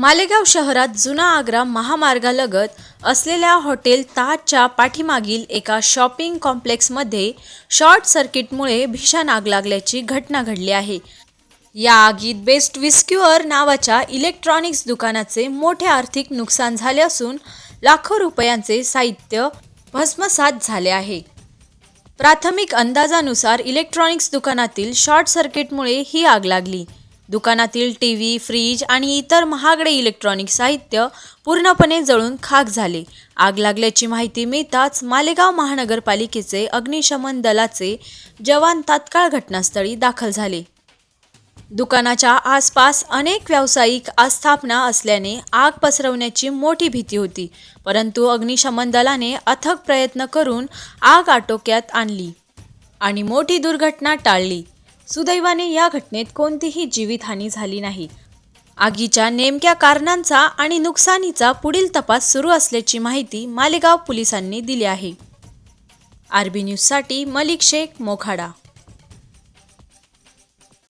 मालेगाव शहरात जुना आग्रा महामार्गालगत असलेल्या हॉटेल ताजच्या पाठीमागील एका शॉपिंग कॉम्प्लेक्समध्ये शॉर्ट सर्किटमुळे भीषण आग लागल्याची घटना घडली आहे। या आगीत बेस्ट विस्क्युअर नावाच्या इलेक्ट्रॉनिक्स दुकानाचे मोठे आर्थिक नुकसान झाले असून लाखो रुपयांचे साहित्य भस्मसात झाले आहे। प्राथमिक अंदाजानुसार इलेक्ट्रॉनिक्स दुकानातील शॉर्ट सर्किटमुळे ही आग लागली। दुकानातील टीव्ही, फ्रीज आणि इतर महागडे इलेक्ट्रॉनिक साहित्य पूर्णपणे जळून खाक झाले। आग लागल्याची माहिती मिळताच मालेगाव महानगरपालिकेचे अग्निशमन दलाचे जवान तात्काळ घटनास्थळी दाखल झाले। दुकानाच्या आसपास अनेक व्यावसायिक आस्थापना असल्याने आग पसरवण्याची मोठी भीती होती, परंतु अग्निशमन दलाने अथक प्रयत्न करून आग आटोक्यात आणली आणि मोठी दुर्घटना टाळली। सुदैवाने या घटनेत कोणतीही जीवितहानी झाली नाही। आगीच्या नेमक्या कारणांचा आणि नुकसानीचा पुढील तपास सुरू असल्याची माहिती मालेगाव पोलिसांनी दिली आहे। आरबी न्यूजसाठी मलिक शेख, मोखाडा।